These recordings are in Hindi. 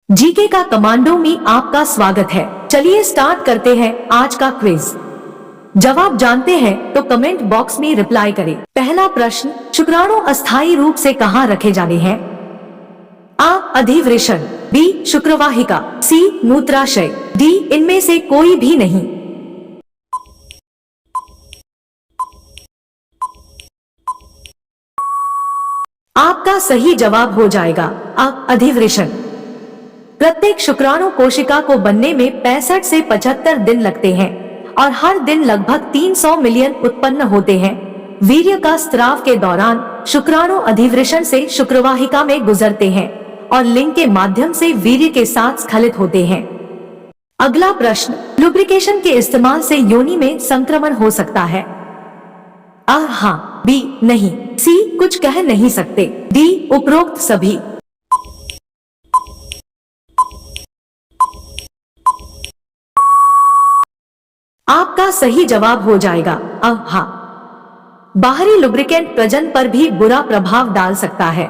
जीके का कमांडो में आपका स्वागत है। चलिए स्टार्ट करते हैं आज का क्विज। जवाब जानते हैं तो कमेंट बॉक्स में रिप्लाई करें। पहला प्रश्न, शुक्राणु अस्थायी रूप से कहाँ रखे जाते हैं? आ, अधिवृषण, बी, शुक्रवाहिका, सी, मूत्राशय, डी, इनमें से कोई भी नहीं। आपका सही जवाब हो जाएगा आ, अधिवृषण। प्रत्येक शुक्राणु कोशिका को बनने में 65 से 75 दिन लगते हैं और हर दिन लगभग 300 मिलियन उत्पन्न होते हैं। वीर्य का स्त्राव के दौरान शुक्राणु अधिवृषण से शुक्रवाहिका में गुजरते हैं और लिंग के माध्यम से वीर्य के साथ स्खलित होते हैं। अगला प्रश्न, लुब्रिकेशन के इस्तेमाल से योनि में संक्रमण हो सकता है? आ, हाँ, बी, नहीं, सी, कुछ कह नहीं सकते, डी, उपरोक्त सभी। आपका सही जवाब हो जाएगा हाँ। बाहरी लुब्रिकेंट प्रजनन पर भी बुरा प्रभाव डाल सकता है।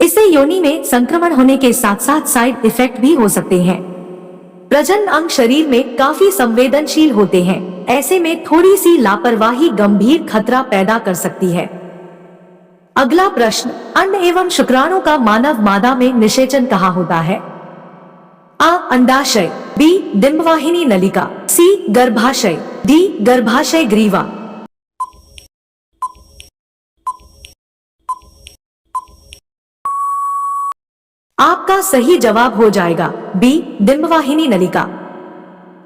इससे योनि में संक्रमण होने के साथ साथ साइड इफेक्ट भी हो सकते हैं। प्रजनन अंग शरीर में काफी संवेदनशील होते हैं, ऐसे में थोड़ी सी लापरवाही गंभीर खतरा पैदा कर सकती है। अगला प्रश्न, अंड एवं शुक्राणु का मानव मादा में निषेचन कहाँ होता है? आ, अंडाशय, बी, डिंबवाहिनी नलिका, सी, गर्भाशय, डी, गर्भाशय ग्रीवा। आपका सही जवाब हो जाएगा बी, डिंबवाहिनी नलिका।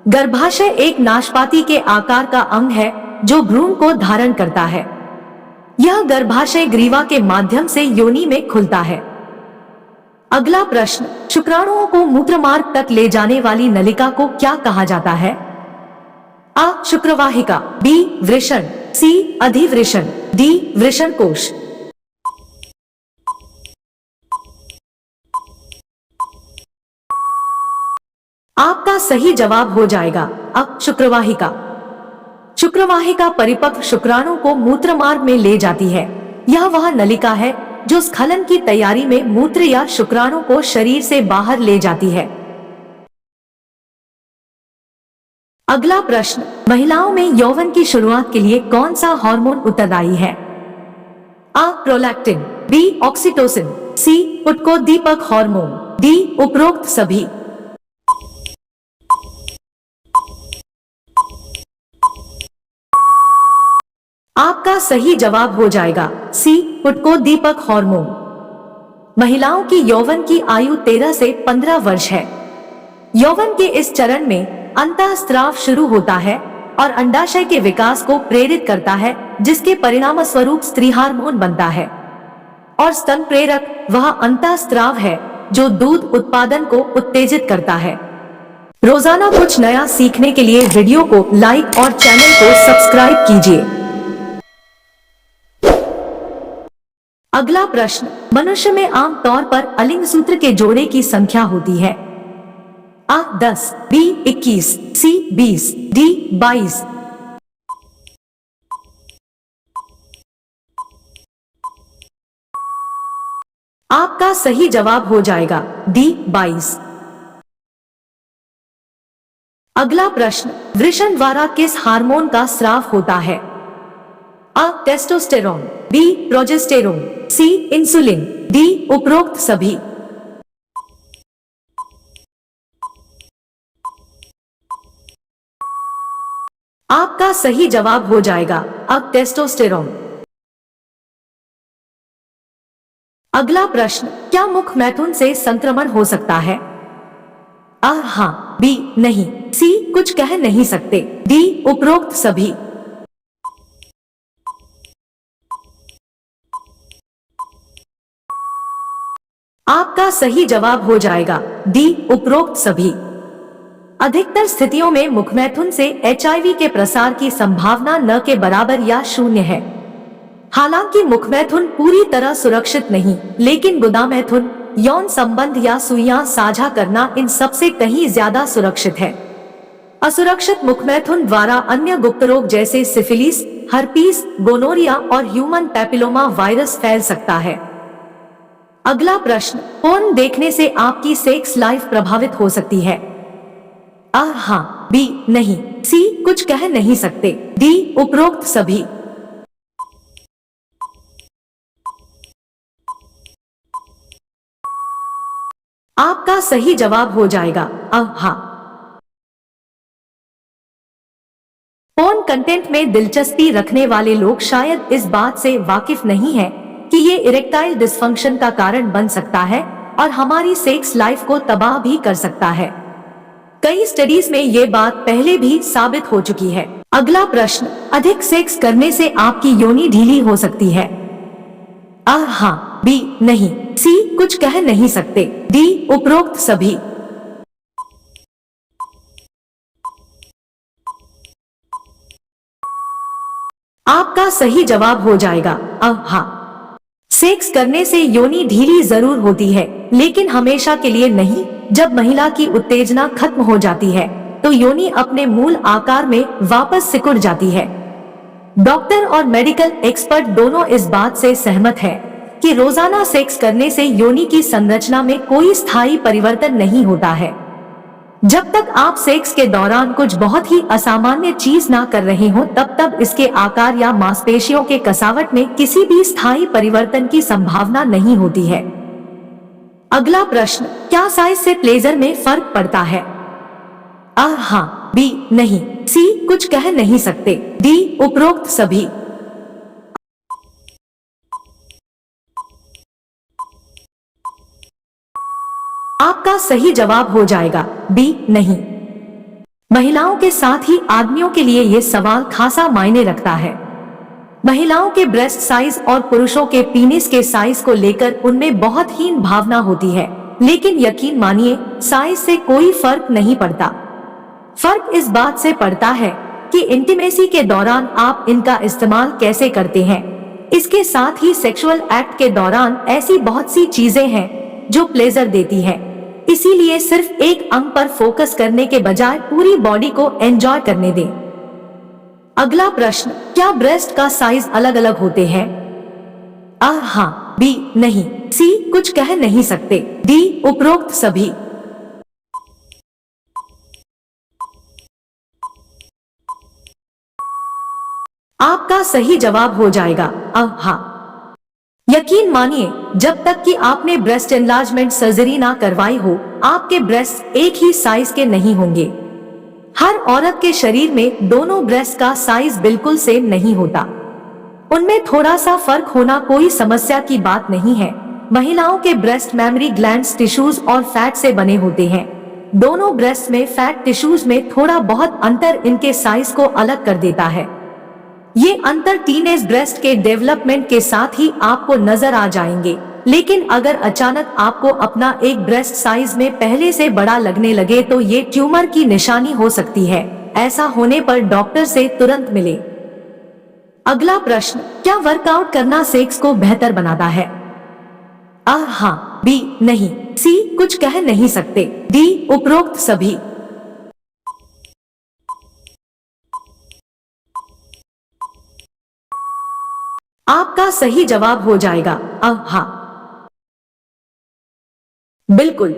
गर्भाशय एक नाशपाती के आकार का अंग है जो भ्रूण को धारण करता है। यह गर्भाशय ग्रीवा के माध्यम से योनि में खुलता है। अगला प्रश्न, शुक्राणुओं को मूत्रमार्ग तक ले जाने वाली नलिका को क्या कहा जाता है? आ, शुक्रवाहिका, बी, वृषण, सी, अधिवृषण, डी, वृषण कोश। आपका सही जवाब हो जाएगा अब शुक्रवाहिका। शुक्रवाहिका परिपक्व शुक्राणु को मूत्रमार्ग में ले जाती है। यह वह नलिका है जो स्खलन की तैयारी में मूत्र या शुक्राणु को शरीर से बाहर ले जाती है। अगला प्रश्न, महिलाओं में यौवन की शुरुआत के लिए कौन सा हार्मोन उत्तरदायी है? आ, प्रोलैक्टिन, बी, ऑक्सीटोसिन, सी, उत्कोद्दीपक हार्मोन, डी, उपरोक्त सभी। आपका सही जवाब हो जाएगा सी, उत्कोद्दीपक हार्मोन। महिलाओं की यौवन की आयु 13 से 15 वर्ष है। यौवन के इस चरण में अंतःस्त्राव शुरू होता है और अंडाशय के विकास को प्रेरित करता है, जिसके परिणाम स्वरूप स्त्री हार्मोन बनता है। और स्तन प्रेरक वह अंतःस्त्राव है जो दूध उत्पादन को उत्तेजित करता है। रोजाना कुछ नया सीखने के लिए वीडियो को लाइक और चैनल को सब्सक्राइब कीजिए। अगला प्रश्न, मनुष्य में आमतौर पर अलिंग सूत्र के जोड़े की संख्या होती है? आ, 10, बी, 21, सी, 20, डी, 22। आपका सही जवाब हो जाएगा डी, 22। अगला प्रश्न, वृषण द्वारा किस हार्मोन का स्राव होता है? आ, टेस्टोस्टेरोन, बी, प्रोजेस्टेरोन, सी, इंसुलिन, डी, उपरोक्त सभी। आपका सही जवाब हो जाएगा अब टेस्टोस्टेरोन। अगला प्रश्न, क्या मुख मैथुन से संक्रमण हो सकता है? आ, हाँ, बी, नहीं, सी, कुछ कह नहीं सकते, डी, उपरोक्त सभी। आपका सही जवाब हो जाएगा डी, उपरोक्त सभी। अधिकतर स्थितियों में मुखमैथुन से HIV के प्रसार की संभावना न के बराबर या शून्य है। हालांकि मुखमैथुन पूरी तरह सुरक्षित नहीं, लेकिन गुदामैथुन, यौन संबंध या सुइयां साझा करना इन सबसे कहीं ज्यादा सुरक्षित है। असुरक्षित मुखमैथुन द्वारा अन्य गुप्त रोग जैसे सिफिलिस, हर्पीस, गोनोरिया और ह्यूमन पैपिलोमा वायरस फैल सकता है। अगला प्रश्न, पोर्न देखने से आपकी सेक्स लाइफ प्रभावित हो सकती है? हाँ, बी नहीं, सी कुछ कह नहीं सकते, डी उपरोक्त सभी। आपका सही जवाब हो जाएगा हाँ। पोर्न कंटेंट में दिलचस्पी रखने वाले लोग शायद इस बात से वाकिफ नहीं है कि ये इरेक्टाइल डिस्फंक्शन का कारण बन सकता है और हमारी सेक्स लाइफ को तबाह भी कर सकता है। कई स्टडीज में ये बात पहले भी साबित हो चुकी है। अगला प्रश्न, अधिक सेक्स करने से आपकी योनि ढीली हो सकती है? हाँ, बी नहीं, सी कुछ कह नहीं सकते, डी उपरोक्त सभी। आपका सही जवाब हो जाएगा हाँ। सेक्स करने से योनि ढीली जरूर होती है, लेकिन हमेशा के लिए नहीं। जब महिला की उत्तेजना खत्म हो जाती है तो योनि अपने मूल आकार में वापस सिकुड़ जाती है। डॉक्टर और मेडिकल एक्सपर्ट दोनों इस बात से सहमत है कि रोजाना सेक्स करने से योनि की संरचना में कोई स्थायी परिवर्तन नहीं होता है। जब तक आप सेक्स के दौरान कुछ बहुत ही असामान्य चीज ना कर रहे हो, तब तक इसके आकार या मांसपेशियों के कसावट में किसी भी स्थायी परिवर्तन की संभावना नहीं होती है। अगला प्रश्न, क्या साइज से प्लेजर में फर्क पड़ता है? हाँ, बी नहीं, सी कुछ कह नहीं सकते, डी उपरोक्त सभी। आपका सही जवाब हो जाएगा बी नहीं। महिलाओं के साथ ही आदमियों के लिए यह सवाल खासा मायने रखता है। महिलाओं के ब्रेस्ट साइज और पुरुषों के पीनिस के साइज को लेकर उनमें बहुत हीन भावना होती है, लेकिन यकीन मानिए साइज से कोई फर्क नहीं पड़ता। फर्क इस बात से पड़ता है कि इंटीमेसी के दौरान आप इनका इस्तेमाल कैसे करते हैं। इसके साथ ही सेक्सुअल एक्ट के दौरान ऐसी बहुत सी चीजें हैं जो प्लेजर देती है, इसीलिए सिर्फ एक अंग पर फोकस करने के बजाय पूरी बॉडी को एंजॉय करने दें। अगला प्रश्न, क्या ब्रेस्ट का साइज अलग अलग होते हैं? हाँ, बी नहीं, सी कुछ कह नहीं सकते, डी उपरोक्त सभी। आपका सही जवाब हो जाएगा हाँ। यकीन मानिए, जब तक कि आपने ब्रेस्ट एनलार्जमेंट सर्जरी ना करवाई हो, आपके ब्रेस्ट एक ही साइज के नहीं होंगे। हर औरत के शरीर में दोनों ब्रेस्ट का साइज बिल्कुल सेम नहीं होता। उनमें थोड़ा सा फर्क होना कोई समस्या की बात नहीं है। महिलाओं के ब्रेस्ट मेमोरी ग्लैंड्स टिश्यूज और फैट से बने होते हैं। दोनों ब्रेस्ट में फैट टिश्यूज में थोड़ा बहुत अंतर इनके साइज को अलग कर देता है। ये अंतर टीनेज ब्रेस्ट के डेवलपमेंट के साथ ही आपको नजर आ जाएंगे, लेकिन अगर अचानक आपको अपना एक ब्रेस्ट साइज में पहले से बड़ा लगने लगे तो ये ट्यूमर की निशानी हो सकती है। ऐसा होने पर डॉक्टर से तुरंत मिले। अगला प्रश्न, क्या वर्कआउट करना सेक्स को बेहतर बनाता है? हाँ, बी नहीं, सी कुछ कह नहीं सकते, डी उपरोक्त सभी। आपका सही जवाब हो जाएगा हाँ। बिल्कुल,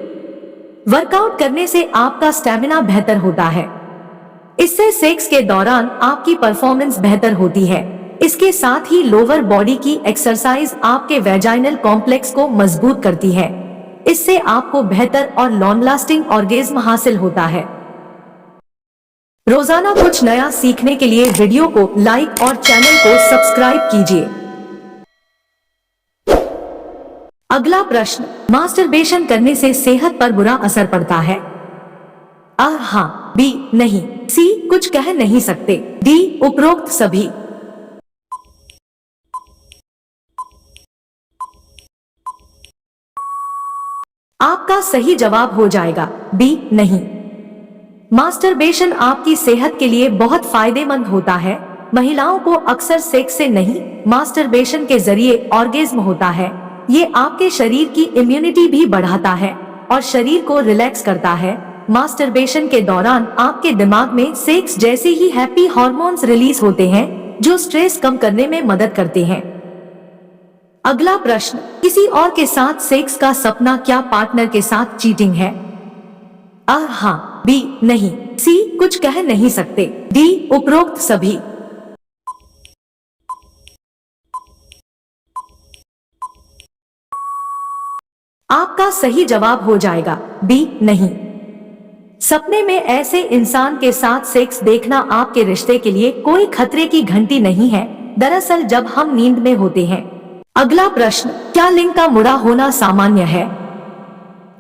वर्कआउट करने से आपका स्टैमिना बेहतर होता है। इससे सेक्स के दौरान आपकी परफॉर्मेंस बेहतर होती है। इसके साथ ही लोअर बॉडी की एक्सरसाइज आपके वैजाइनल कॉम्प्लेक्स को मजबूत करती है। इससे आपको बेहतर और लॉन्ग लास्टिंग ऑर्गेज्म हासिल होता है। रोजाना कुछ नया सीखने के लिए वीडियो को लाइक और चैनल को सब्सक्राइब कीजिए। अगला प्रश्न, मास्टरबेशन करने से सेहत पर बुरा असर पड़ता है? हाँ, बी नहीं, सी कुछ कह नहीं सकते, डी उपरोक्त सभी। आपका सही जवाब हो जाएगा बी नहीं। मास्टरबेशन आपकी सेहत के लिए बहुत फायदेमंद होता है। महिलाओं को अक्सर सेक्स से नहीं, मास्टरबेशन के जरिए ऑर्गेज्म होता है। ये आपके शरीर की इम्यूनिटी भी बढ़ाता है और शरीर को रिलैक्स करता है। मास्टरबेशन के दौरान आपके दिमाग में सेक्स जैसे ही हैप्पी हार्मोन्स रिलीज होते हैं जो स्ट्रेस कम करने में मदद करते हैं। अगला प्रश्न, किसी और के साथ सेक्स का सपना क्या पार्टनर के साथ चीटिंग है? हाँ, बी नहीं, सी कुछ कह नहीं सकते, डी उपरोक्त सभी। आपका सही जवाब हो जाएगा बी नहीं। सपने में ऐसे इंसान के साथ सेक्स देखना आपके रिश्ते के लिए कोई खतरे की घंटी नहीं है, दरअसल जब हम नींद में होते हैं। अगला प्रश्न, क्या लिंग का मुड़ा होना सामान्य है?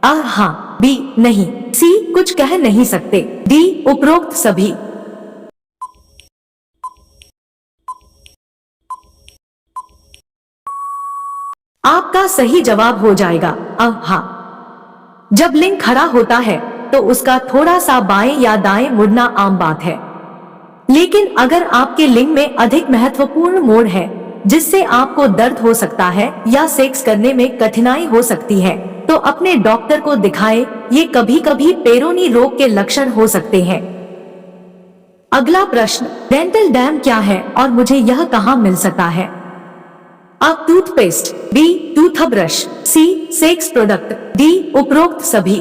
हाँ, बी नहीं, सी कुछ कह नहीं सकते, डी उपरोक्त सभी। आपका सही जवाब हो जाएगा हाँ। जब लिंग खड़ा होता है तो उसका थोड़ा सा बाएं या दाएं मुड़ना आम बात है, लेकिन अगर आपके लिंग में अधिक महत्वपूर्ण मोड़ है जिससे आपको दर्द हो सकता है या सेक्स करने में कठिनाई हो सकती है तो अपने डॉक्टर को दिखाएं, ये कभी कभी पेरोनी रोग के लक्षण हो सकते हैं। अगला प्रश्न, डेंटल डैम क्या है और मुझे यह कहाँ मिल सकता है? अब toothpaste, B toothbrush, C sex product, D उपरोक्त सभी।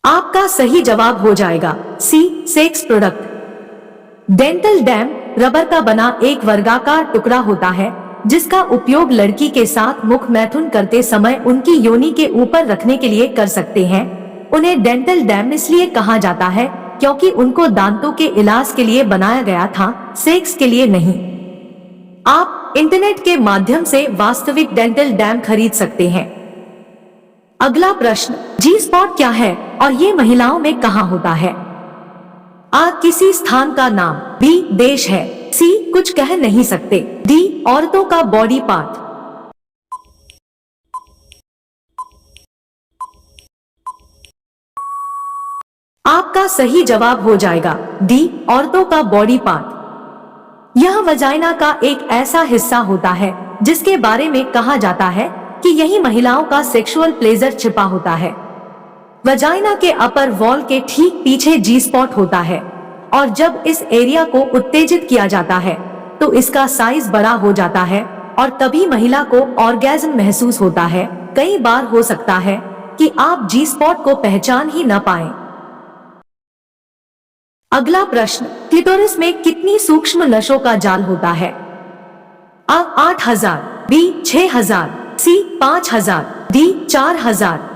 आपका सही जवाब हो जाएगा C sex product. Dental dam rubber का बना एक वर्गाकार टुकड़ा होता है जिसका उपयोग लड़की के साथ मुख मैथुन करते समय उनकी योनि के ऊपर रखने के लिए कर सकते हैं। उन्हें डेंटल डैम इसलिए कहा जाता है क्योंकि उनको दांतों के इलाज के लिए बनाया गया था, सेक्स के लिए नहीं। आप इंटरनेट के माध्यम से वास्तविक डेंटल डैम खरीद सकते हैं। अगला प्रश्न, जी स्पॉट क्या है और ये महिलाओं में कहाँ होता है? किसी स्थान का नाम, बी देश है, सी कुछ कह नहीं सकते, डी औरतों का बॉडी पार्ट। आपका सही जवाब हो जाएगा डी औरतों का बॉडी पार्ट। यह वजाइना का एक ऐसा हिस्सा होता है जिसके बारे में कहा जाता है कि यही महिलाओं का सेक्सुअल प्लेजर छिपा होता है। वजाइना के अपर वॉल के ठीक पीछे जी स्पॉट होता है और जब इस एरिया को उत्तेजित किया जाता है तो इसका साइज बड़ा हो जाता है और तभी महिला को ऑर्गेज्म महसूस होता है। कई बार हो सकता है कि आप जी स्पॉट को पहचान ही न पाएं। अगला प्रश्न, क्लिटोरिस में कितनी सूक्ष्म नसों का जाल होता है? 8000, बी 6000, सी 5000, डी 4000।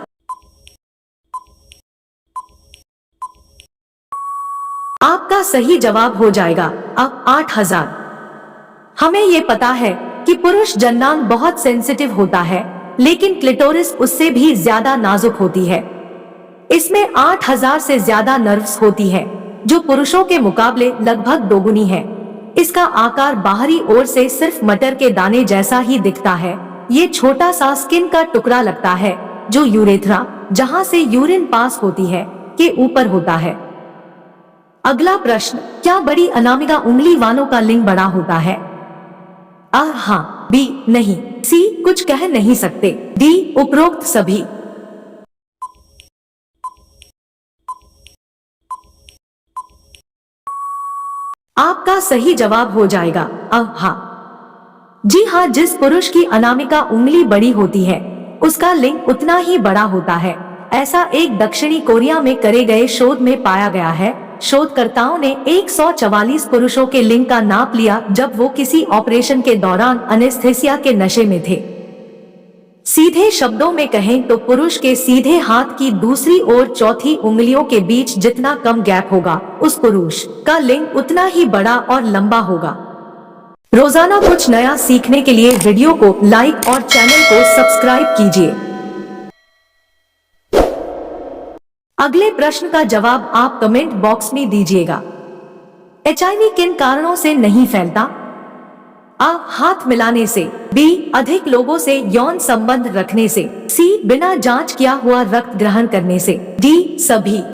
आपका सही जवाब हो जाएगा अब 8000। हमें ये पता है कि पुरुष जननांग बहुत सेंसिटिव होता है, लेकिन क्लिटोरिस उससे भी ज्यादा नाजुक होती है। इसमें 8000 से ज्यादा नर्व्स होती है जो पुरुषों के मुकाबले लगभग दोगुनी है। इसका आकार बाहरी ओर से सिर्फ मटर के दाने जैसा ही दिखता है। ये छोटा सा स्किन का टुकड़ा लगता है जो यूरेथ्रा, जहां से यूरिन पास होती है, के ऊपर होता है। अगला प्रश्न, क्या बड़ी अनामिका उंगली वालों का लिंग बड़ा होता है? हाँ, बी नहीं, सी कुछ कह नहीं सकते, डी उपरोक्त सभी। आपका सही जवाब हो जाएगा हाँ। जी हाँ, जिस पुरुष की अनामिका उंगली बड़ी होती है उसका लिंग उतना ही बड़ा होता है। ऐसा एक दक्षिणी कोरिया में करे गए शोध में पाया गया है। शोधकर्ताओं ने 144 पुरुषों के लिंग का नाप लिया जब वो किसी ऑपरेशन के दौरान एनेस्थेसिया के नशे में थे। सीधे शब्दों में कहें तो पुरुष के सीधे हाथ की दूसरी और चौथी उंगलियों के बीच जितना कम गैप होगा उस पुरुष का लिंग उतना ही बड़ा और लंबा होगा। रोजाना कुछ नया सीखने के लिए वीडियो को लाइक और चैनल को सब्सक्राइब कीजिए। अगले प्रश्न का जवाब आप कमेंट बॉक्स में दीजिएगा। HIV किन कारणों से नहीं फैलता? हाथ मिलाने से, बी अधिक लोगों से यौन संबंध रखने से, सी बिना जांच किया हुआ रक्त ग्रहण करने से, डी सभी।